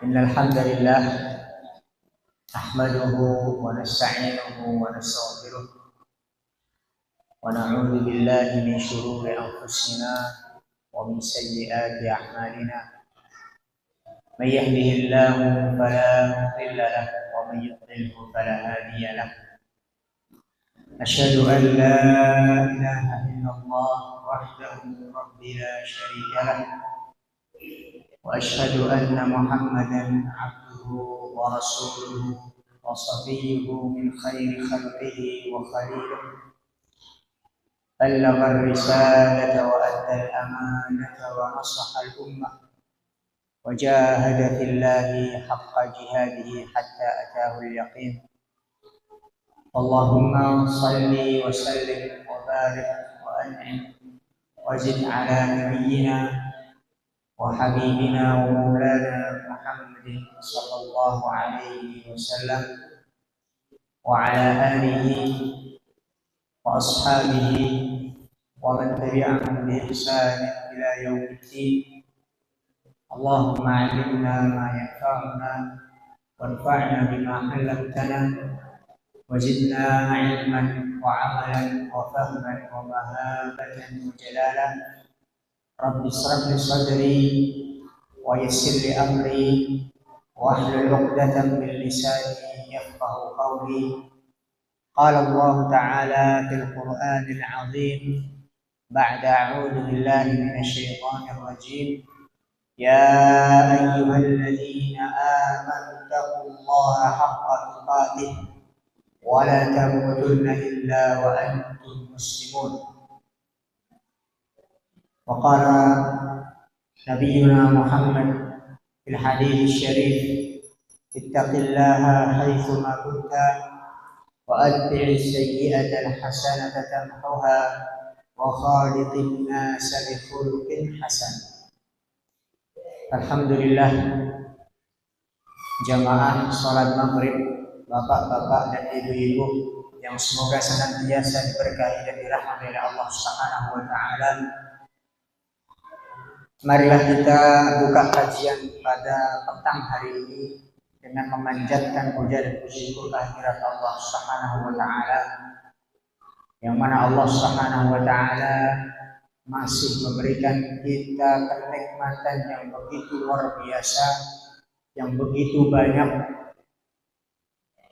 Innal hamdalillah nahmaduhu wa nasta'inuhu wa nastaghfiruh wa na'udzu billahi min shururi anfusina wa min sayyiati a'malina. Man yahdihillahu fala mudilla lahu wa man yudlilhu fala hadiya lahu. Asyhadu an la ilaha illallah wahdahu la syarika lahu wa asyhadu anna Muhammadan abduhu wa rasuluhu wa safiyyuhu min khairi khalqihi wa khaliluhu. Ballagha ar-risalata wa adda al-amanata wa nasaha al-ummah wa jahada fillahi haqqa jihadihi hatta ataahu al-yaqin. Allahumma salli wa sallim wa barik wa an'im wa zid ala nabiyyina wa habibina wa maulana Muhammadin sallallahu alaihi wasallam wa ala alihi wa ashabihi wa man tabi'ahum bi ihsan ila yaumiddin. Allahumma 'allimna ma yanfa'una wanfa'na bima 'allamtana wazidna 'ilman wa 'amalan wa fahman wa mahabatan wa jalalan. Rabbi shrah li sadri wa yassir li amri wahlul 'uqdatam min lisani yafqahu qawli. Qala Allah ta'ala fil Qur'anil 'azim ba'da a'udzu billahi minasy syaithanir rajim. Ya ayyuhalladzina amanu taqullaha haqqa tuqatih wa la tamutunna illa wa antum muslimun. Wa qala nabiyuna Muhammad fil hadits syarif, ittaqillaha haitsu ma kunta wa atbi'is sayyi'ata al-hasanata tamhuha wa khaliqin nasa bi khuluqin hasan. Alhamdulillah, jamaah salat maghrib, bapak-bapak dan ibu-ibu yang semoga senantiasa diberkahi dan dirahmati oleh Allah Subhanahu wa taala. Marilah kita buka kajian pada petang hari ini dengan memanjatkan puja dan puji kehadirat Allah Subhanahu wa taala, yang mana Allah Subhanahu wa taala masih memberikan kita kenikmatan yang begitu luar biasa, yang begitu banyak.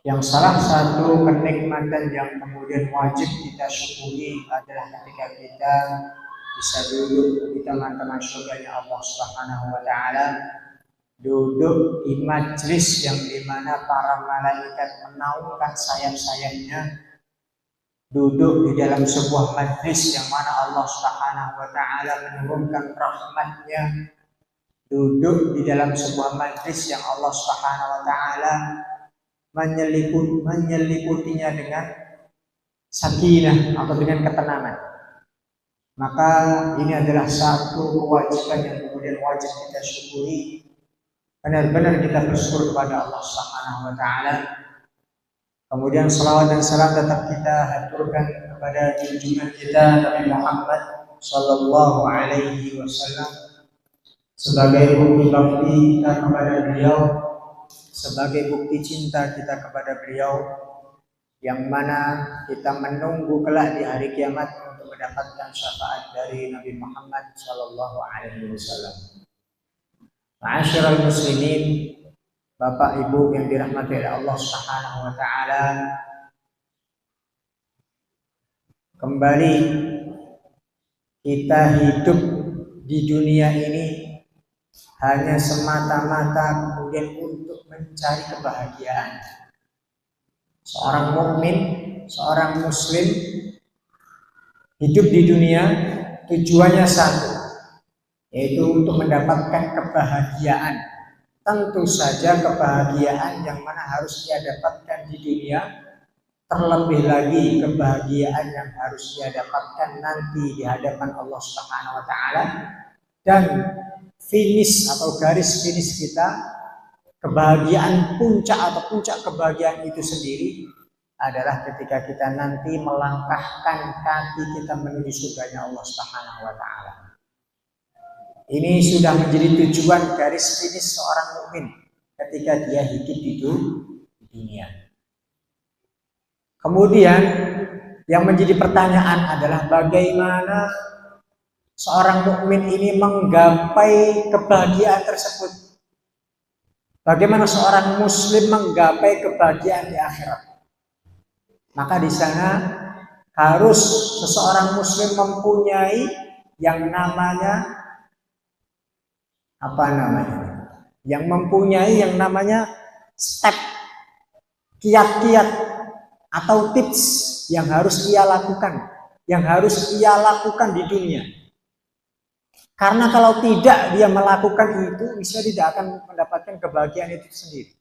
Yang salah satu kenikmatan yang kemudian wajib kita syukuri adalah ketika kita bisa duduk di teman-teman surganya Allah Subhanahu wa taala, duduk di majlis yang dimana para malaikat menaungkan sayap-sayapnya, duduk di dalam sebuah majlis yang mana Allah Subhanahu wa taala menurunkan rahmatnya, duduk di dalam sebuah majlis yang Allah Subhanahu wa taala menyeliputinya dengan sakinah atau dengan ketenangan. Maka ini adalah satu kewajiban yang kemudian wajib kita syukuri. Benar-benar kita bersyukur kepada Allah Subhanahu wa taala. Kemudian salawat dan salam tetap kita haturkan kepada junjungan kita Nabi Muhammad sallallahu alaihi wasallam sebagai bukti bakti kita kepada beliau, sebagai bukti cinta kita kepada beliau, yang mana kita menunggu kelak di hari kiamat untuk mendapatkan syafaat dari Nabi Muhammad sallallahu alaihi wasallam. Ma'asyiral muslimin, Bapak Ibu yang dirahmati oleh Allah Subhanahu wa taala, kembali kita hidup di dunia ini hanya semata-mata kemudian untuk mencari kebahagiaan. Seorang mukmin, seorang muslim hidup di dunia tujuannya satu, yaitu untuk mendapatkan kebahagiaan. Tentu saja kebahagiaan yang mana harus dia dapatkan di dunia, terlebih lagi kebahagiaan yang harus dia dapatkan nanti di hadapan Allah Subhanahu wa taala. Dan finish atau garis finish kita, kebahagiaan puncak atau puncak kebahagiaan itu sendiri adalah ketika kita nanti melangkahkan kaki kita menuju surganya Allah Subhanahu wa taala. Ini sudah menjadi tujuan garis finish seorang mukmin. ketika dia hidup di dunia. Kemudian yang menjadi pertanyaan adalah bagaimana seorang mukmin ini menggapai kebahagiaan tersebut. Bagaimana seorang muslim menggapai kebahagiaan di akhirat? Maka di sana harus seseorang muslim mempunyai yang namanya Yang mempunyai yang namanya step, kiat-kiat atau tips yang harus ia lakukan, di dunia. Karena kalau tidak dia melakukan itu, bisa tidak akan mendapatkan kebahagiaan itu sendiri.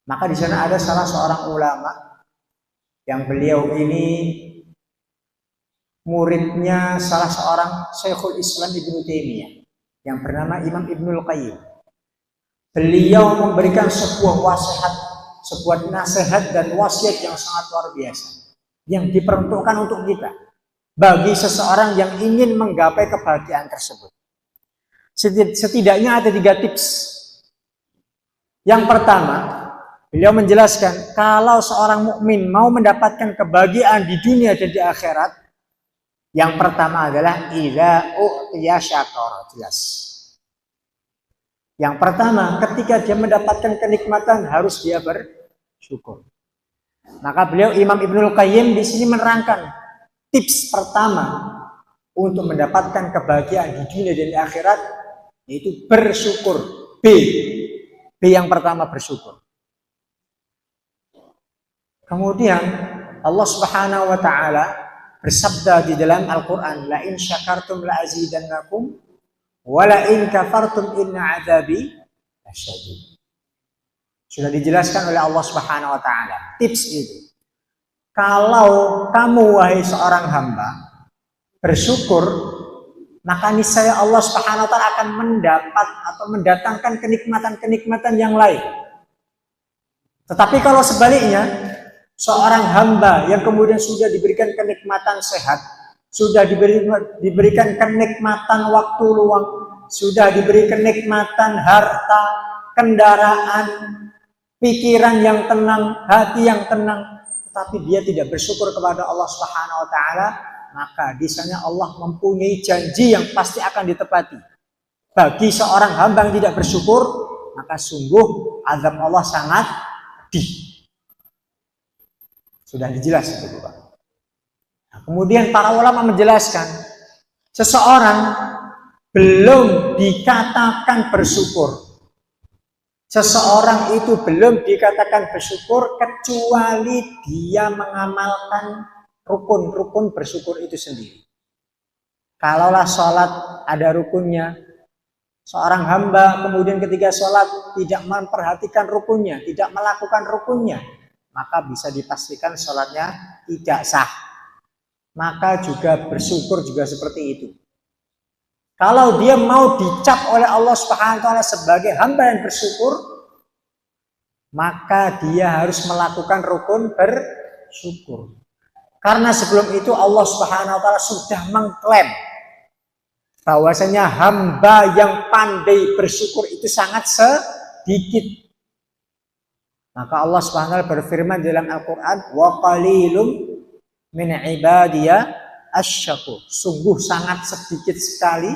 Maka di sana ada salah seorang ulama yang beliau ini muridnya salah seorang Syekhul Islam Ibnu Taimiyah yang bernama Imam Ibnul Qayyim. Beliau memberikan sebuah nasihat dan wasiat yang sangat luar biasa yang diperuntukkan untuk kita bagi seseorang yang ingin menggapai kebahagiaan tersebut. Setidaknya ada 3 tips. Yang pertama, beliau menjelaskan kalau seorang mukmin mau mendapatkan kebahagiaan di dunia dan di akhirat, yang pertama adalah idza u'tiya syakara. Jelas. Yang pertama, ketika dia mendapatkan kenikmatan harus dia bersyukur. Maka beliau Imam Ibnul Qayyim di sini menerangkan tips pertama untuk mendapatkan kebahagiaan di dunia dan di akhirat yaitu bersyukur. B yang pertama bersyukur. Kemudian Allah Subhanahu wa taala bersabda di dalam Al-Qur'an, la in syakartum la azidannakum wa la in kafartum inna adzabi lasyadid. Sudah dijelaskan oleh Allah Subhanahu wa taala tips itu. Kalau kamu wahai seorang hamba bersyukur, maka niscaya Allah Subhanahu wa taala akan mendapat atau mendatangkan kenikmatan-kenikmatan yang lain. Tetapi kalau sebaliknya, seorang hamba yang kemudian sudah diberikan kenikmatan sehat, sudah diberikan kenikmatan waktu luang, sudah diberi kenikmatan harta, kendaraan, pikiran yang tenang, hati yang tenang, tetapi dia tidak bersyukur kepada Allah Subhanahu wa taala, maka di sana Allah mempunyai janji yang pasti akan ditepati. Bagi seorang hamba yang tidak bersyukur, maka sungguh azab Allah sangat pedih. Sudah dijelaskan itu, Pak. Nah, kemudian para ulama menjelaskan, seseorang belum dikatakan bersyukur. Seseorang itu belum dikatakan bersyukur kecuali dia mengamalkan rukun-rukun bersyukur itu sendiri. Kalaulah sholat ada rukunnya, seorang hamba kemudian ketika sholat tidak memperhatikan rukunnya, tidak melakukan rukunnya, maka bisa dipastikan sholatnya tidak sah. Maka juga bersyukur juga seperti itu. Kalau dia mau dicap oleh Allah Subhanahu wa taala sebagai hamba yang bersyukur, maka dia harus melakukan rukun bersyukur. Karena sebelum itu Allah Subhanahu wa taala sudah mengklaim bahwasanya hamba yang pandai bersyukur itu sangat sedikit. Maka Allah Subhanahu wa taala berfirman dalam Al-Qur'an, wa qalilum min ibadiya asyakur. Sungguh sangat sedikit sekali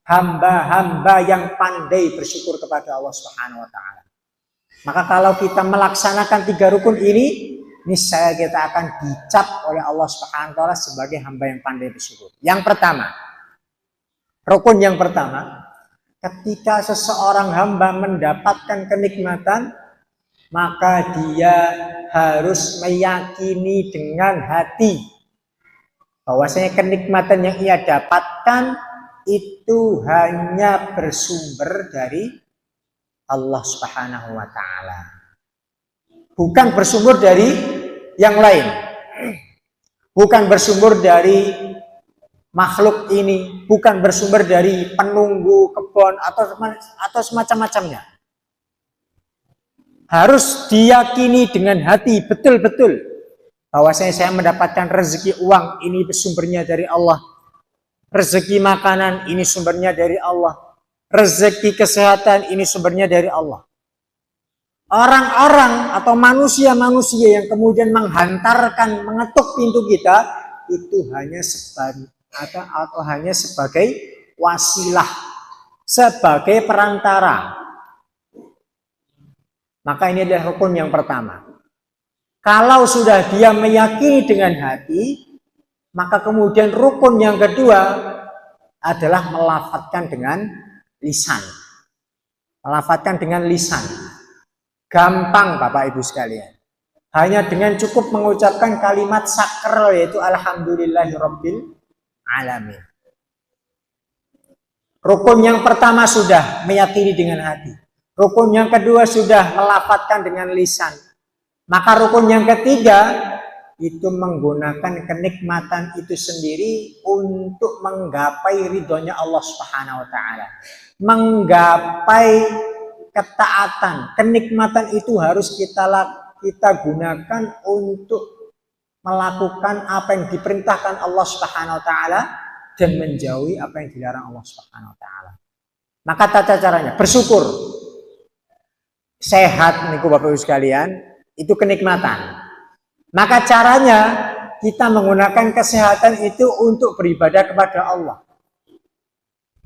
hamba-hamba yang pandai bersyukur kepada Allah Subhanahu wa taala. Maka kalau kita melaksanakan 3 rukun ini, niscaya kita akan dicap oleh Allah Subhanahu wa taala sebagai hamba yang pandai bersyukur. Yang pertama, rukun yang pertama, ketika seseorang hamba mendapatkan kenikmatan, maka dia harus meyakini dengan hati bahwasanya kenikmatan yang ia dapatkan itu hanya bersumber dari Allah Subhanahu wa taala. Bukan bersumber dari yang lain. Bukan bersumber dari makhluk ini, bukan bersumber dari penunggu kebun atau semacam-macamnya. Harus diyakini dengan hati betul-betul bahwasanya saya mendapatkan rezeki uang, ini sumbernya dari Allah. Rezeki makanan, ini sumbernya dari Allah. Rezeki kesehatan, ini sumbernya dari Allah. Orang-orang atau manusia-manusia yang kemudian menghantarkan, mengetuk pintu kita, itu hanya atau hanya sebagai wasilah, sebagai perantara. Maka ini adalah rukun yang pertama. Kalau sudah dia meyakini dengan hati, maka kemudian rukun yang kedua adalah melafadzkan dengan lisan. Melafadzkan dengan lisan. Gampang Bapak Ibu sekalian. Hanya dengan cukup mengucapkan kalimat sakral, yaitu alhamdulillahirabbil alamin. Rukun yang pertama sudah meyakini dengan hati. Rukun yang kedua sudah melafadzkan dengan lisan. Maka rukun yang ketiga itu menggunakan kenikmatan itu sendiri untuk menggapai ridhonya Allah Subhanahu wa taala. Menggapai ketaatan, kenikmatan itu harus kita gunakan untuk melakukan apa yang diperintahkan Allah Subhanahu wa taala dan menjauhi apa yang dilarang Allah Subhanahu wa taala. Maka tata caranya bersyukur. Sehat niku Bapak Ibu sekalian, itu kenikmatan. Maka caranya kita menggunakan kesehatan itu untuk beribadah kepada Allah.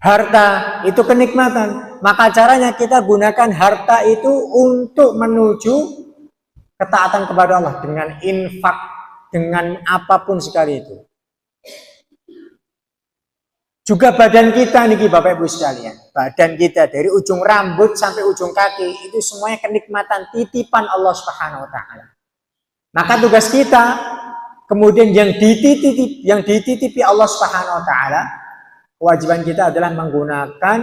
Harta itu kenikmatan. Maka caranya kita gunakan harta itu untuk menuju ketaatan kepada Allah dengan infak, dengan apapun sekali itu. Juga badan kita nih Bapak Ibu sekalian. Badan kita dari ujung rambut sampai ujung kaki itu semuanya kenikmatan titipan Allah Subhanahu wa taala. Maka tugas kita kemudian yang dititipi Allah Subhanahu wa taala, kewajiban kita adalah menggunakan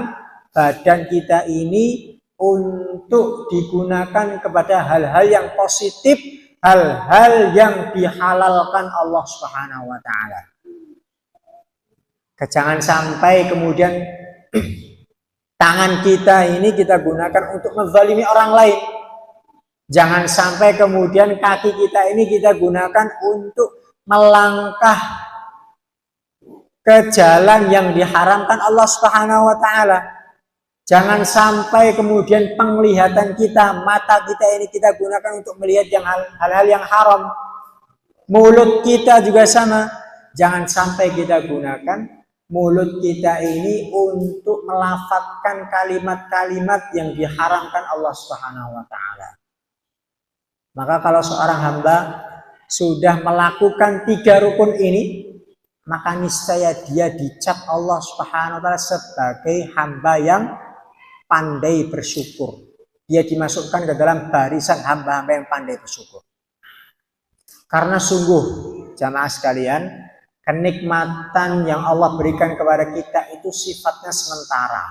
badan kita ini untuk digunakan kepada hal-hal yang positif, hal-hal yang dihalalkan Allah Subhanahu wa taala. Jangan sampai kemudian tangan kita ini kita gunakan untuk menzalimi orang lain. Jangan sampai kemudian kaki kita ini kita gunakan untuk melangkah ke jalan yang diharamkan Allah Subhanahu wa taala. Jangan sampai kemudian penglihatan kita, mata kita ini kita gunakan untuk melihat hal-hal yang haram. Mulut kita juga sama. Jangan sampai kita gunakan mulut kita ini untuk melafadzkan kalimat-kalimat yang diharamkan Allah Subhanahu wa taala. Maka kalau seorang hamba sudah melakukan 3 rukun ini, maka niscaya dia dicap Allah Subhanahu wa taala sebagai hamba yang pandai bersyukur. Dia dimasukkan ke dalam barisan hamba-hamba yang pandai bersyukur. Karena sungguh jamaah sekalian, kenikmatan yang Allah berikan kepada kita itu sifatnya sementara.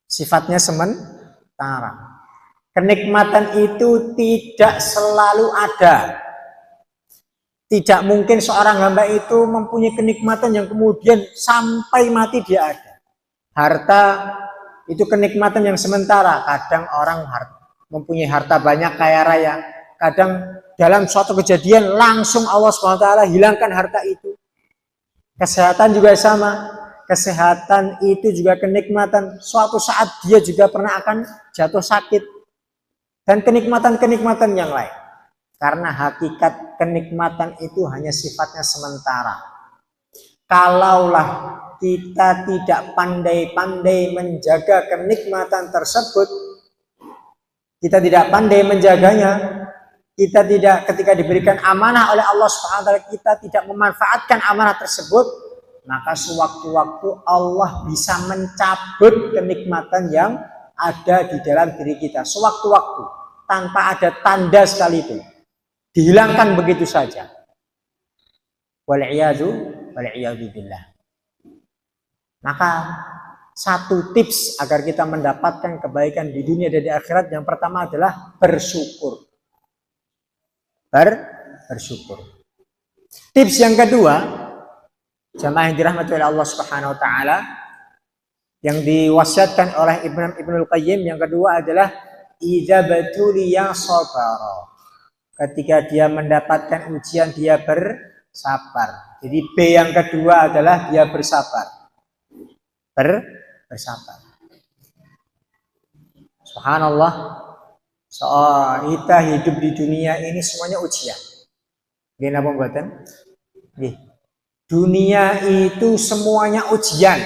Sifatnya sementara. Kenikmatan itu tidak selalu ada. Tidak mungkin seorang hamba itu mempunyai kenikmatan yang kemudian sampai mati dia ada. Harta itu kenikmatan yang sementara. Kadang orang mempunyai harta banyak kaya raya. Kadang dalam suatu kejadian langsung Allah SWT hilangkan harta itu. Kesehatan juga sama. Kesehatan itu juga kenikmatan. Suatu saat dia juga pernah akan jatuh sakit. Dan kenikmatan-kenikmatan yang lain. Karena hakikat kenikmatan itu hanya sifatnya sementara. Kalaulah kita tidak pandai-pandai menjaga kenikmatan tersebut, kita tidak pandai menjaganya, kita tidak, ketika diberikan amanah oleh Allah Subhanahu wa taala, kita tidak memanfaatkan amanah tersebut, maka sewaktu-waktu Allah bisa mencabut kenikmatan yang ada di dalam diri kita sewaktu-waktu tanpa ada tanda sekalipun, dihilangkan begitu saja. Wal'iyadu billah. Maka satu tips agar kita mendapatkan kebaikan di dunia dan di akhirat, yang pertama adalah bersyukur. Bersyukur. Tips yang kedua, jamaah yang dirahmati oleh Allah Subhanahu wa taala, yang diwasiatkan oleh Ibnul Qayyim, yang kedua adalah idza batuliya sabara. Ketika dia mendapatkan ujian dia bersabar. Jadi B yang kedua adalah dia bersabar. Bersabar. Subhanallah, Soal kita hidup di dunia ini semuanya ujian. Gini apa buatan? Dunia itu semuanya ujian.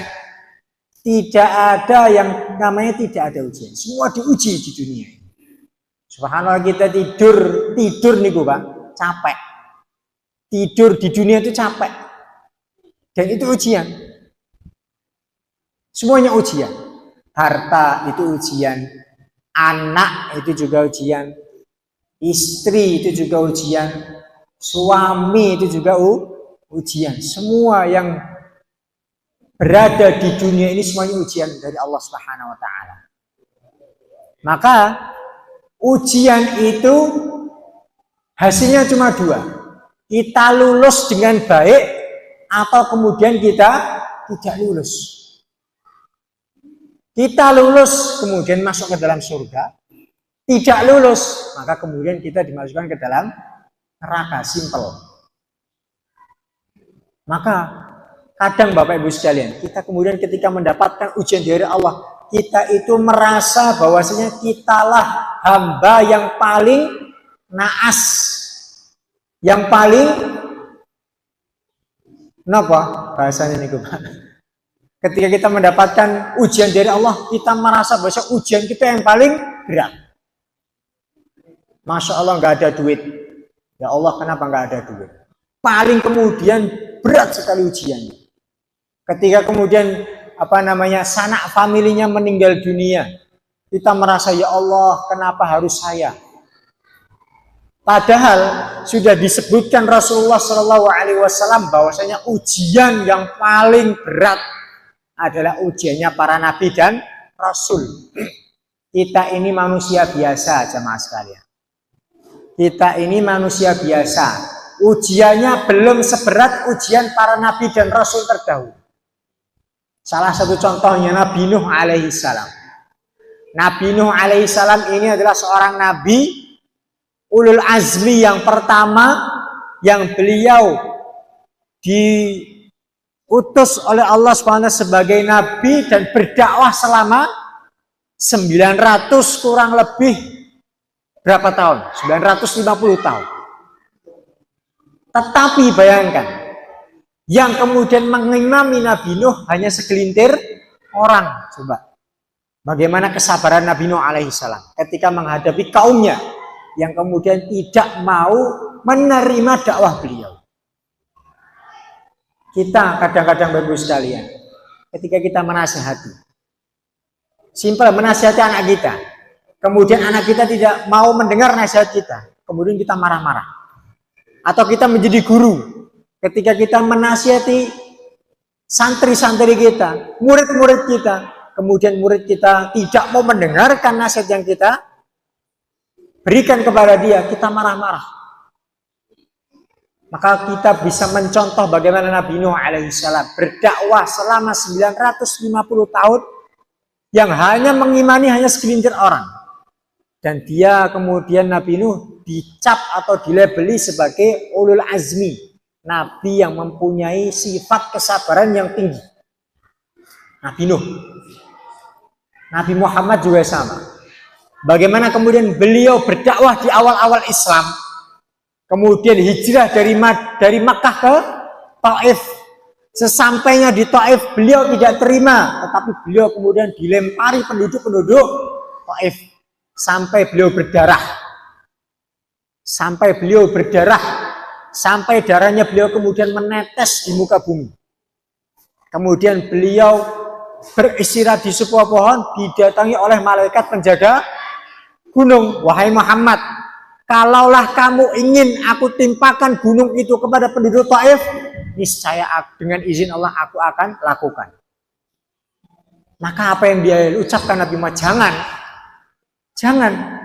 Tidak ada yang namanya tidak ada ujian. Semua diuji di dunia. Subhanallah, kita tidur nih Pak, capek. Tidur di dunia itu capek. Dan itu ujian. Semuanya ujian. Harta itu ujian. Anak itu juga ujian. Istri itu juga ujian. Suami itu juga ujian. Semua yang berada di dunia ini semuanya ujian dari Allah Subhanahu wa taala. Maka ujian itu hasilnya cuma dua. Kita lulus dengan baik atau kemudian kita tidak lulus. Kita lulus kemudian masuk ke dalam surga. Tidak lulus, maka kemudian kita dimasukkan ke dalam neraka, simpel. Maka kadang Bapak Ibu sekalian, kita kemudian ketika mendapatkan ujian dari Allah, kita itu merasa bahwasanya kitalah hamba yang paling naas, yang paling apa bahasanya nih Pak? Ketika kita mendapatkan ujian dari Allah, kita merasa bahwa ujian kita yang paling berat. Masya Allah nggak ada duit. Ya Allah, kenapa nggak ada duit? Paling kemudian berat sekali ujiannya. Ketika kemudian sanak familinya meninggal dunia, kita merasa ya Allah, kenapa harus saya? Padahal sudah disebutkan Rasulullah Shallallahu Alaihi Wasallam bahwasanya ujian yang paling berat adalah ujiannya para nabi dan rasul. Kita ini manusia biasa, jemaah sekalian. Kita ini manusia biasa. Ujiannya belum seberat ujian para nabi dan rasul terdahulu. Salah satu contohnya Nabi Nuh alaihi salam. Nabi Nuh alaihi salam ini adalah seorang nabi ulul azmi yang pertama yang beliau diutus oleh Allah SWT sebagai nabi dan berdakwah selama 900 kurang lebih berapa tahun? 950 tahun. Tetapi bayangkan, yang kemudian mengimami Nabi Nuh hanya segelintir orang. Coba, bagaimana kesabaran Nabi Nuh alaihissalam ketika menghadapi kaumnya yang kemudian tidak mau menerima dakwah beliau. Kita kadang-kadang Bapak Ibu sekalian, ketika kita menasihati, simpel menasihati anak kita, kemudian anak kita tidak mau mendengar nasihat kita, kemudian kita marah-marah. Atau kita menjadi guru, ketika kita menasihati santri-santri kita, murid-murid kita, kemudian murid kita tidak mau mendengarkan nasihat yang kita berikan kepada dia, kita marah-marah. Maka kita bisa mencontoh bagaimana Nabi Nuh alaihissalam berdakwah selama 950 tahun yang hanya mengimani hanya segelintir orang. Dan dia kemudian Nabi Nuh dicap atau dilabeli sebagai ulul azmi, nabi yang mempunyai sifat kesabaran yang tinggi. Nabi Nuh. Nabi Muhammad juga sama. Bagaimana kemudian beliau berdakwah di awal-awal Islam, kemudian hijrah dari Makkah ke Taif. Sesampainya di Taif beliau tidak terima, tetapi beliau kemudian dilempari penduduk-penduduk Taif sampai beliau berdarah. Sampai darahnya beliau kemudian menetes di muka bumi. Kemudian beliau beristirahat di sebuah pohon, didatangi oleh malaikat penjaga gunung. Wahai Muhammad, kalaulah kamu ingin aku timpakan gunung itu kepada penduduk Taif, niscaya dengan izin Allah aku akan lakukan. Maka apa yang dia ucapkan Nabi Muhammad? Jangan.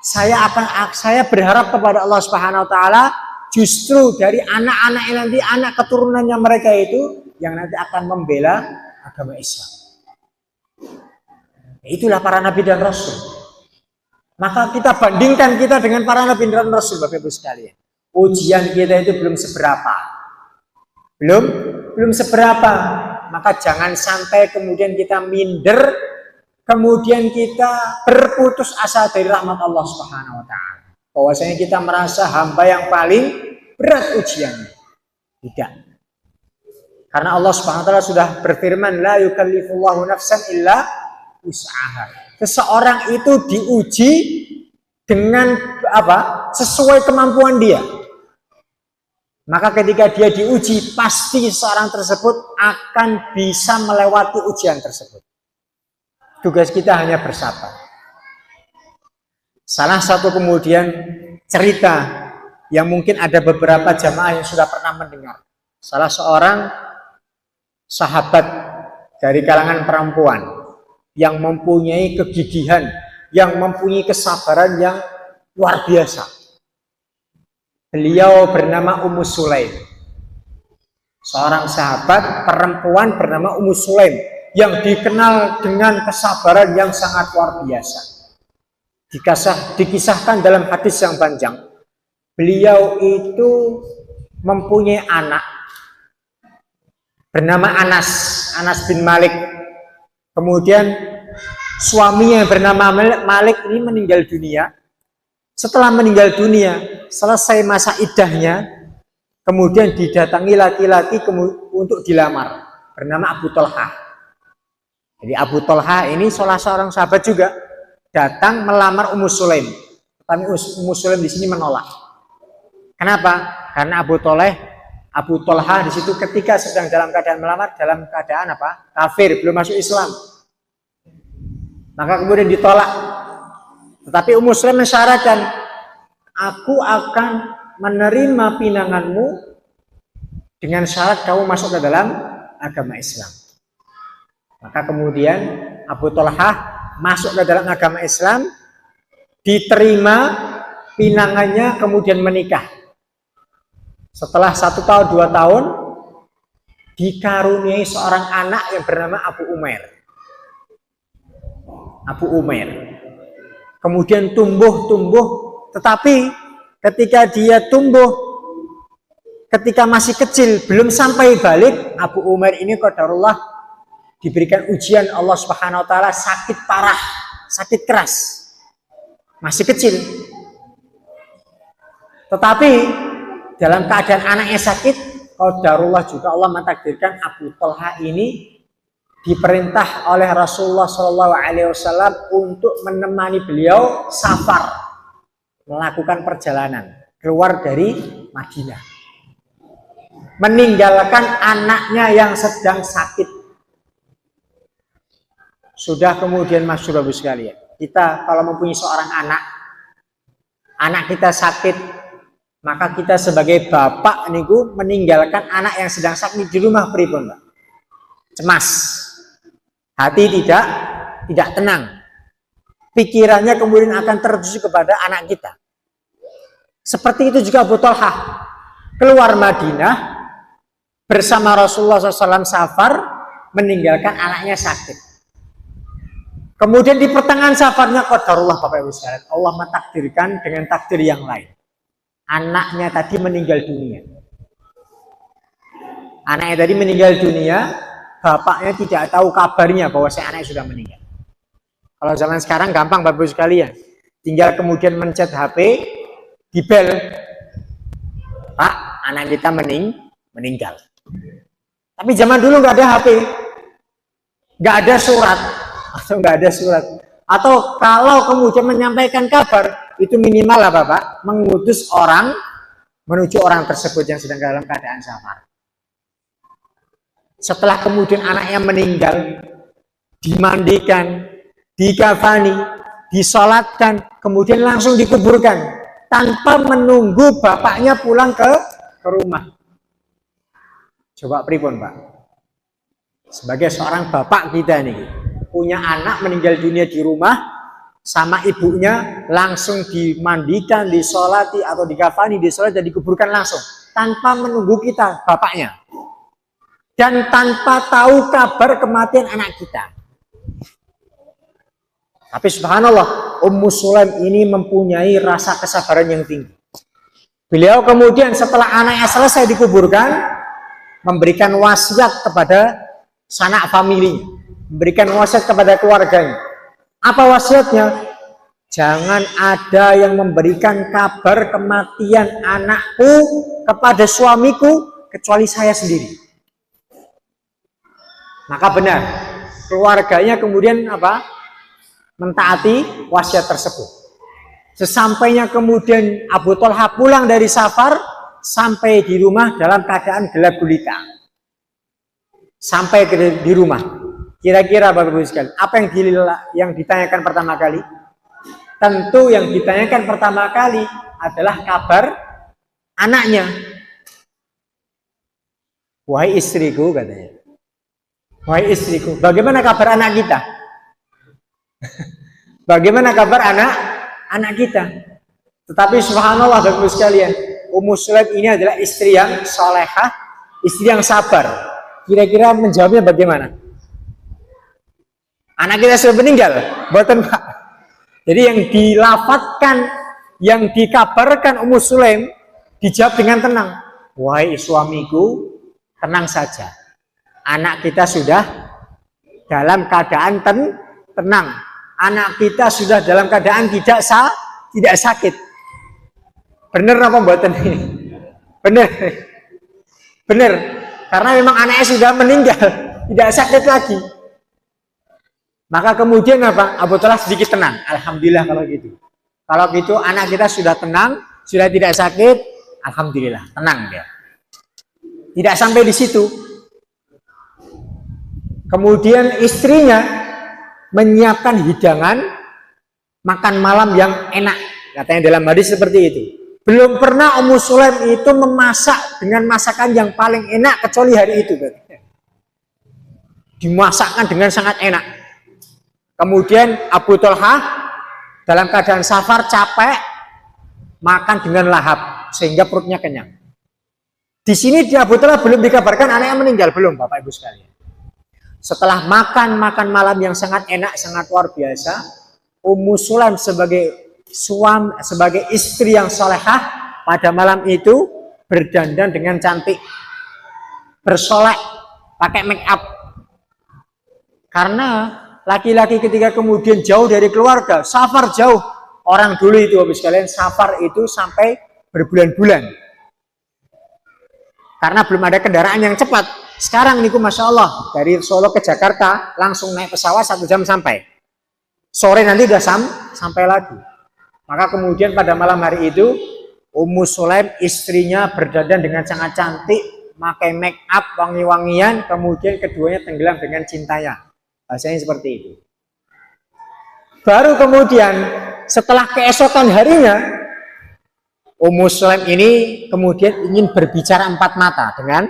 Saya berharap kepada Allah Subhanahu wa taala justru dari anak-anak nanti, anak keturunannya mereka itu yang nanti akan membela agama Islam. Itulah para nabi dan rasul. Maka kita bandingkan kita dengan para nabi dan rasul, Bapak Ibu sekalian. Ujian kita itu belum seberapa. Belum seberapa. Maka jangan sampai kemudian kita minder kemudian kita berputus asa dari rahmat Allah Subhanahu wa taala. Bahwasanya kita merasa hamba yang paling berat ujiannya. Tidak. Karena Allah Subhanahu wa taala sudah berfirman, la yukallifullahu nafsan illa wus'aha. Seseorang itu diuji dengan apa? Sesuai kemampuan dia. Maka ketika dia diuji, pasti seorang tersebut akan bisa melewati ujian tersebut. Tugas kita hanya bersabar. Salah satu kemudian cerita yang mungkin ada beberapa jamaah yang sudah pernah mendengar. Salah seorang sahabat dari kalangan perempuan yang mempunyai kegigihan, yang mempunyai kesabaran yang luar biasa. Beliau bernama Ummu Sulaim. Seorang sahabat perempuan bernama Ummu Sulaim yang dikenal dengan kesabaran yang sangat luar biasa. Dikisahkan dalam hadis yang panjang. Beliau itu mempunyai anak bernama Anas bin Malik. Kemudian suaminya yang bernama Malik ini meninggal dunia. Setelah meninggal dunia, selesai masa iddahnya, kemudian didatangi laki-laki untuk dilamar, bernama Abu Thalhah. Jadi Abu Thalhah ini salah seorang sahabat juga, datang melamar Ummu Sulaim. Tapi Ummu Sulaim di sini menolak. Kenapa? Karena Abu Thalhah di situ ketika sedang dalam keadaan melamar, dalam keadaan apa? Kafir, belum masuk Islam. Maka kemudian ditolak. Tetapi Ummu Sulaim mensyaratkan, aku akan menerima pinanganmu dengan syarat kamu masuk ke dalam agama Islam. Maka kemudian Abu Thalhah masuk ke dalam agama Islam, diterima pinangannya, kemudian menikah. Setelah 1 tahun 2 tahun, dikaruniai seorang anak yang bernama Abu Umair. Kemudian tumbuh, tetapi ketika dia tumbuh, ketika masih kecil, belum sampai balik, Abu Umair ini qadarullah diberikan ujian Allah Subhanahu wa taala, sakit parah, sakit keras. Masih kecil. Tetapi dalam keadaan anaknya sakit, qadarullah juga Allah mentakdirkan Abu Thalhah ini diperintah oleh Rasulullah SAW untuk menemani beliau safar, melakukan perjalanan keluar dari Madinah, meninggalkan anaknya yang sedang sakit. Sudah kemudian masyhur Bapak sekalian, kita kalau mempunyai seorang anak kita sakit, maka kita sebagai bapak niku meninggalkan anak yang sedang sakit di rumah pripun, Pak? Cemas. Hati tidak tenang. Pikirannya kemudian akan tertuju kepada anak kita. Seperti itu juga Abu Thalhah. Keluar Madinah bersama Rasulullah SAW safar, meninggalkan anaknya sakit. Kemudian di pertengahan safarnya, qadarullah Bapak Ibu sekalian, Allah mentakdirkan dengan takdir yang lain. Anaknya tadi meninggal dunia. Anaknya tadi meninggal dunia. Bapaknya tidak tahu kabarnya bahwa anaknya sudah meninggal. Kalau zaman sekarang gampang Bapak Ibu sekalian, tinggal kemudian mencet HP, dibel, Pak, anak kita meninggal. Tapi zaman dulu nggak ada HP, nggak ada surat, atau kalau kemudian menyampaikan kabar, itu minimal lah Bapak, mengutus orang menuju orang tersebut yang sedang dalam keadaan safar. Setelah kemudian anaknya meninggal, dimandikan, dikafani, disolatkan, kemudian langsung dikuburkan tanpa menunggu bapaknya pulang ke rumah. Coba pripun, Pak? Sebagai seorang bapak kita nih, punya anak meninggal dunia di rumah, sama ibunya langsung dimandikan, disolati atau dikafani, disolat dan dikuburkan langsung tanpa menunggu kita, bapaknya. Dan tanpa tahu kabar kematian anak kita. Tapi subhanallah, Ummu Sulaim ini mempunyai rasa kesabaran yang tinggi. Beliau kemudian setelah anaknya selesai dikuburkan, memberikan wasiat kepada sanak familinya, memberikan wasiat kepada keluarganya. Apa wasiatnya? Jangan ada yang memberikan kabar kematian anakku kepada suamiku kecuali saya sendiri. Maka benar, keluarganya kemudian mentaati wasiat tersebut. Sesampainya kemudian Abu Thalha pulang dari safar, sampai di rumah dalam keadaan gelap gulita. Sampai di rumah, kira-kira Bapak Ibu sekalian, apa yang ditanyakan pertama kali? Tentu yang ditanyakan pertama kali adalah kabar anaknya. Wahai istriku, katanya. Wahai istriku, bagaimana kabar anak kita? Bagaimana kabar anak kita? Tetapi subhanallah Bapak Ibu sekalian, Ummu Sulaim ini adalah istri yang solehah, istri yang sabar. Kira-kira menjawabnya bagaimana? Anak kita sudah meninggal, buatan Pak. Jadi yang dilafatkan, yang dikabarkan Ummu Sulaim dijawab dengan tenang. Wahai suamiku, tenang saja. Anak kita sudah dalam keadaan tenang. Anak kita sudah dalam keadaan tidak sakit. Benar apa buatan ini? Benar. Benar. Karena memang anaknya sudah meninggal, tidak sakit lagi. Maka kemudian Abu Thalha sedikit tenang. Alhamdulillah kalau gitu. Kalau gitu anak kita sudah tenang, sudah tidak sakit. Alhamdulillah, tenang dia. Tidak sampai di situ. Kemudian istrinya menyiapkan hidangan makan malam yang enak. Katanya dalam hadis seperti itu. Belum pernah Ummu Sulaim itu memasak dengan masakan yang paling enak kecuali hari itu. Dimasakkan dengan sangat enak. Kemudian Abu Thalha dalam keadaan safar capek, makan dengan lahap sehingga perutnya kenyang. Di sini di Abu Thalha belum dikabarkan anaknya meninggal, belum Bapak Ibu sekalian. Setelah makan malam yang sangat enak, sangat luar biasa, Ummu Sulaim sebagai istri yang solehah pada malam itu berdandan dengan cantik, bersolek, pakai make up. Karena laki-laki ketika kemudian jauh dari keluarga, safar jauh. Orang dulu itu habis sekalian safar itu sampai berbulan-bulan. Karena belum ada kendaraan yang cepat. Sekarang niku Masya Allah, dari Solo ke Jakarta langsung naik pesawat 1 jam sampai. Sore nanti udah sampai lagi. Maka kemudian pada malam hari itu Ummu Sulaim istrinya berdandan dengan sangat cantik, pakai make up wangi-wangian, kemudian keduanya tenggelam dengan cintanya. Bahasanya seperti itu. Baru kemudian setelah keesokan harinya, Ummu Sulaim ini kemudian ingin berbicara 4 mata dengan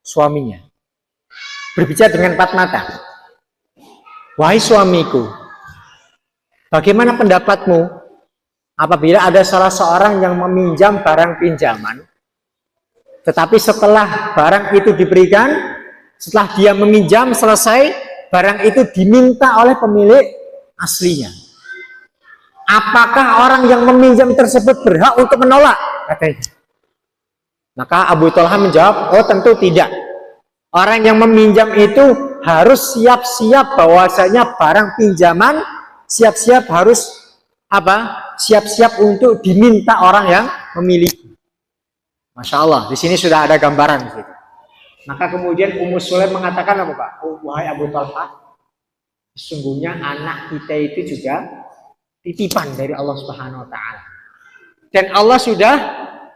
suaminya. Berbicara dengan 4 mata. Wahai suamiku, bagaimana pendapatmu apabila ada salah seorang yang meminjam barang pinjaman, tetapi setelah barang itu diberikan, setelah dia meminjam selesai, barang itu diminta oleh pemilik aslinya. Apakah orang yang meminjam tersebut berhak untuk menolak? Katanya. Maka Abu Thalha menjawab, oh tentu tidak. Orang yang meminjam itu harus siap-siap bahwasanya barang pinjaman siap-siap harus siap-siap untuk diminta orang yang memiliki. Masya Allah, di sini sudah ada gambaran. Gitu. Maka kemudian Ummu Sulaim mengatakan apa Pak? Oh, wahai Abu Thalha, sesungguhnya anak kita itu juga titipan dari Allah Subhanahu Wa Taala. Dan Allah sudah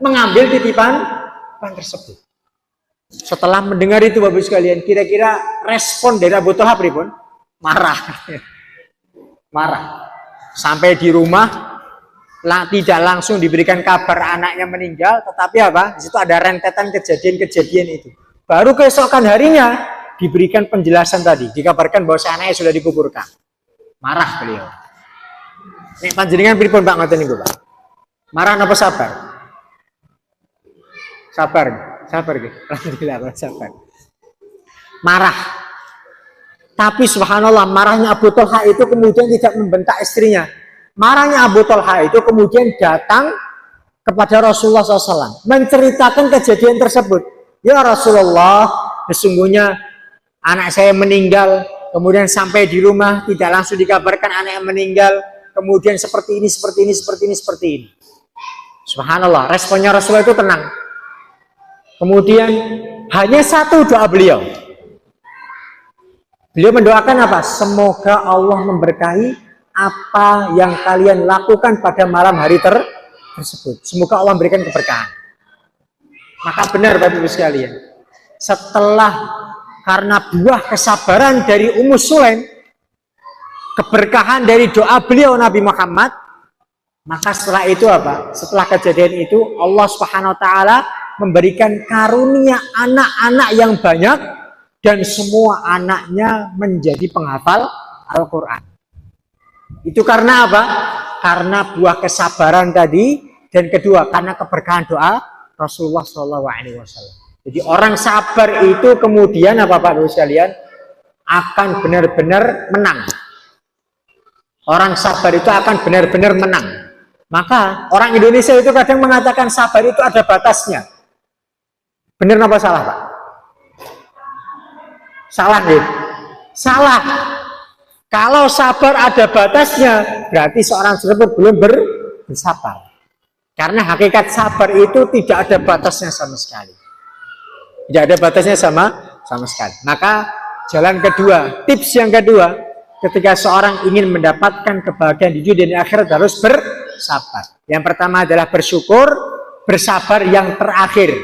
mengambil titipan tersebut. Setelah mendengar itu Bapak sekalian, kira-kira respon dari Abu Thalha pripun? Marah. Marah. Sampai di rumah tidak langsung diberikan kabar anaknya meninggal, tetapi di situ ada rentetan kejadian-kejadian itu. Baru keesokan harinya diberikan penjelasan tadi, dikabarkan bahwa anaknya sudah dikuburkan. Marah beliau. Nek panjenengan pripun Pak ngoten niku, Pak? Marah napa sabar? Sabar gitu. Alhamdulillah sabar. Marah. Tapi subhanallah marahnya Abu Thalha itu kemudian tidak membentak istrinya. Marahnya Abu Thalha itu kemudian datang kepada Rasulullah SAW, menceritakan kejadian tersebut. Ya Rasulullah, sesungguhnya anak saya meninggal kemudian sampai di rumah tidak langsung dikabarkan anak yang meninggal, kemudian seperti ini, seperti ini, seperti ini, seperti ini. Subhanallah, responnya Rasulullah itu tenang. Kemudian hanya satu doa beliau. Beliau mendoakan apa? Semoga Allah memberkahi apa yang kalian lakukan pada malam hari tersebut. Semoga Allah memberikan keberkahan. Maka benar Bapak Ibu sekalian, setelah karena buah kesabaran dari Ummu Sulaim, keberkahan dari doa beliau Nabi Muhammad, maka setelah itu apa? Setelah kejadian itu Allah Subhanahu wa taala memberikan karunia anak-anak yang banyak dan semua anaknya menjadi penghafal Al-Qur'an. Itu karena apa? Karena buah kesabaran tadi, dan kedua karena keberkahan doa Rasulullah SAW. Jadi orang sabar itu kemudian apa Bapak Ibu sekalian akan benar-benar menang. Orang sabar itu akan benar-benar menang. Maka orang Indonesia itu kadang mengatakan sabar itu ada batasnya. Benar apa salah Pak? Salah deh. Salah. Kalau sabar ada batasnya, berarti seorang tersebut belum bersabar. Karena hakikat sabar itu tidak ada batasnya sama sekali. Tidak ada batasnya sama sekali. Maka jalan kedua, tips yang kedua, ketika seorang ingin mendapatkan kebahagiaan di dunia dan akhirat harus bersabar. Yang pertama adalah bersyukur, bersabar yang terakhir.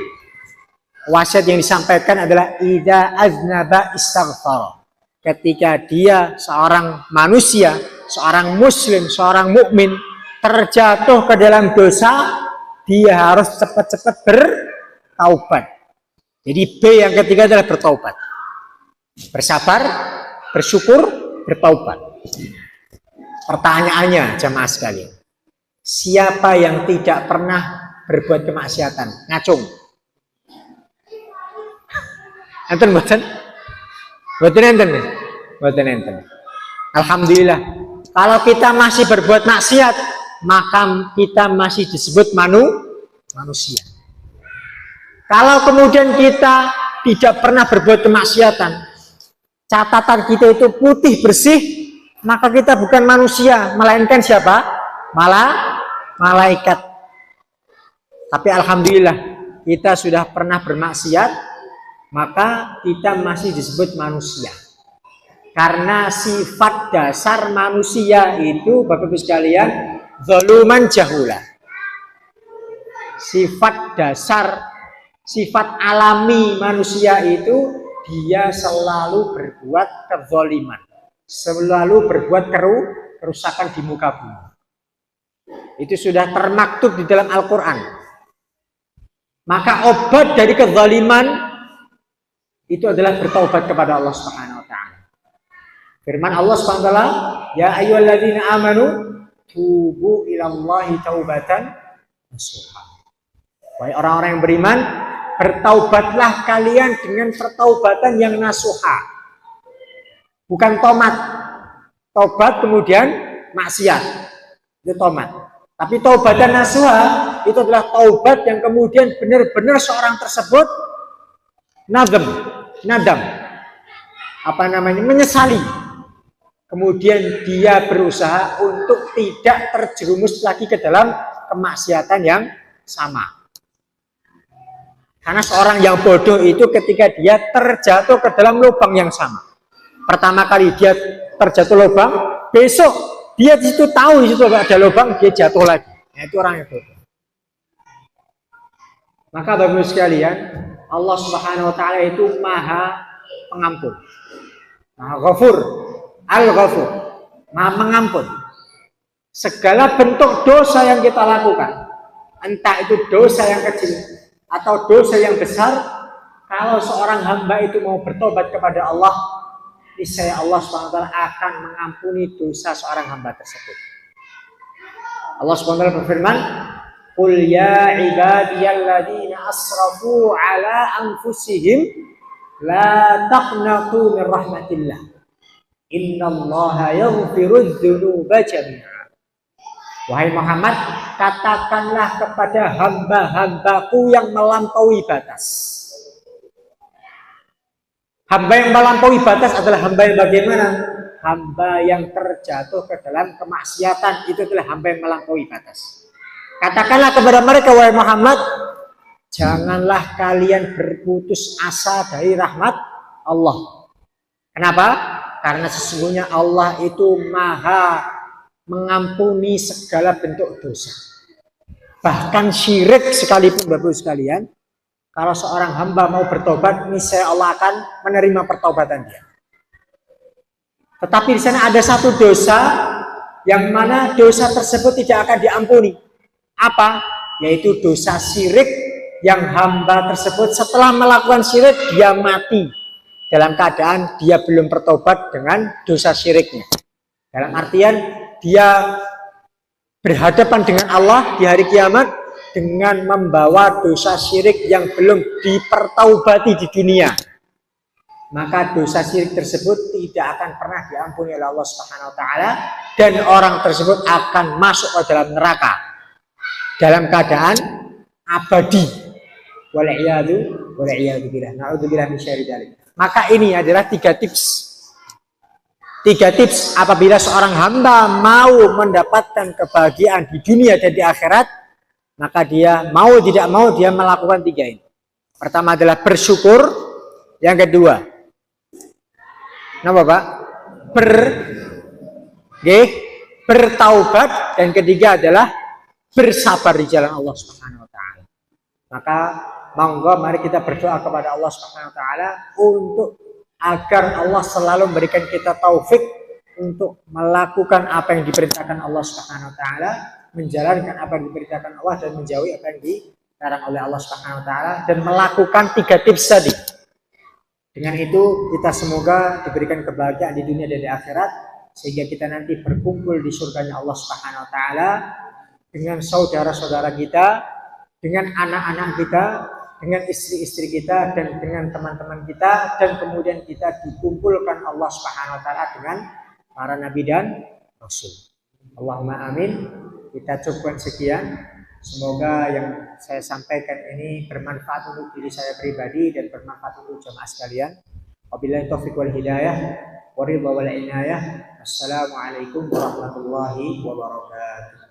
Wasiat yang disampaikan adalah idza aznaba istaghfar. Ketika dia seorang manusia, seorang muslim, seorang mukmin terjatuh ke dalam dosa, dia harus cepat-cepat bertaubat. Jadi B yang ketiga adalah bertaubat. Bersabar, bersyukur, bertaubat. Pertanyaannya jamaah sekalian, siapa yang tidak pernah berbuat kemaksiatan? Ngacung. Enten mboten? Mboten enten. Mboten enten. Alhamdulillah. Kalau kita masih berbuat maksiat, maka kita masih disebut manusia. Kalau kemudian kita tidak pernah berbuat kemaksiatan, catatan kita itu putih bersih, maka kita bukan manusia, melainkan siapa? Malaikat. Tapi alhamdulillah kita sudah pernah bermaksiat, maka kita masih disebut manusia. Karena sifat dasar manusia itu Bapak Ibu sekalian, zaluman jahula. Sifat dasar, sifat alami manusia itu dia selalu berbuat kezaliman, selalu berbuat kerusakan di muka bumi. Itu sudah termaktub di dalam Al-Quran. Maka obat dari kezaliman itu adalah bertaubat kepada Allah Subhanahu wa taala. Firman Allah Subhanahu wa taala, "Ya ayyuhalladzina amanu tubu ilallahi taubatan nasuha." Wahai orang-orang yang beriman, bertaubatlah kalian dengan pertaubatan yang nasuha. Bukan tomat. Taubat kemudian maksiat. Itu tomat. Tapi taubatan nasuha itu adalah taubat yang kemudian benar-benar seorang tersebut nadam, menyesali. Kemudian dia berusaha untuk tidak terjerumus lagi ke dalam kemaksiatan yang sama. Karena seorang yang bodoh itu ketika dia terjatuh ke dalam lubang yang sama. Pertama kali dia terjatuh lubang, besok dia di situ tahu di situ ada lubang, dia jatuh lagi. Nah, itu orang yang bodoh. Maka Bapak-Ibu sekalian, Allah Subhanahu wa taala itu Maha Pengampun. Maha Ghafur, Al-Ghafur, Maha Mengampun. Segala bentuk dosa yang kita lakukan, entah itu dosa yang kecil atau dosa yang besar, kalau seorang hamba itu mau bertobat kepada Allah, niscaya Allah Subhanahu wa taala akan mengampuni dosa seorang hamba tersebut. Allah Subhanahu wa taala berfirman, "Qul ya ibadiyalladzina asrafu ala anfusihim la taqnatu min rahmatillah. Innallaha yaghfirudz dzunuba jami'a." Wahai Muhammad, katakanlah kepada hamba-hambaku yang melampaui batas. Hamba yang melampaui batas adalah hamba yang bagaimana? Hamba yang terjatuh ke dalam kemaksiatan, itu adalah hamba yang melampaui batas. Katakanlah kepada mereka, wahai Muhammad, janganlah kalian berputus asa dari rahmat Allah. Kenapa? Karena sesungguhnya Allah itu maha mengampuni segala bentuk dosa. Bahkan syirik sekalipun, Bapak sekalian, kalau seorang hamba mau bertobat, niscaya Allah akan menerima pertobatan dia. Tetapi di sana ada satu dosa yang mana dosa tersebut tidak akan diampuni. Apa? Yaitu dosa syirik, yang hamba tersebut setelah melakukan syirik dia mati dalam keadaan dia belum bertobat dengan dosa syiriknya. Dalam artian dia berhadapan dengan Allah di hari kiamat dengan membawa dosa syirik yang belum dipertaubati di dunia. Maka dosa syirik tersebut tidak akan pernah diampuni oleh Allah Subhanahu wa taala, dan orang tersebut akan masuk ke dalam neraka dalam keadaan abadi. Wal'iyadu billah. Na'udzubillah min syarri dzalik. Maka ini adalah 3 tips. 3 tips apabila seorang hamba mau mendapatkan kebahagiaan di dunia dan di akhirat, maka dia mau tidak mau dia melakukan 3 ini. Pertama adalah bersyukur, yang kedua Pak? Bertaubat, dan ketiga adalah bersabar di jalan Allah Subhanahu wa taala. Maka monggo mari kita berdoa kepada Allah Subhanahu wa taala untuk agar Allah selalu memberikan kita taufik untuk melakukan apa yang diperintahkan Allah Subhanahu wa taala, menjalankan apa yang diperintahkan Allah, dan menjauhi apa yang dilarang oleh Allah Subhanahu wa taala, dan melakukan 3 tips tadi. Dengan itu kita semoga diberikan kebahagiaan di dunia dan di akhirat, sehingga kita nanti berkumpul di surganya Allah Subhanahu wa taala dengan saudara-saudara kita, dengan anak-anak kita, dengan istri-istri kita, dan dengan teman-teman kita, dan kemudian kita dikumpulkan Allah Subhanahu wa taala dengan para nabi dan rasul. Allahumma amin. Kita cukupkan sekian. Semoga yang saya sampaikan ini bermanfaat untuk diri saya pribadi dan bermanfaat untuk jemaah sekalian. Wabillahi taufiq wal hidayah, wa ridha wal inayah. Assalamualaikum warahmatullahi wabarakatuh.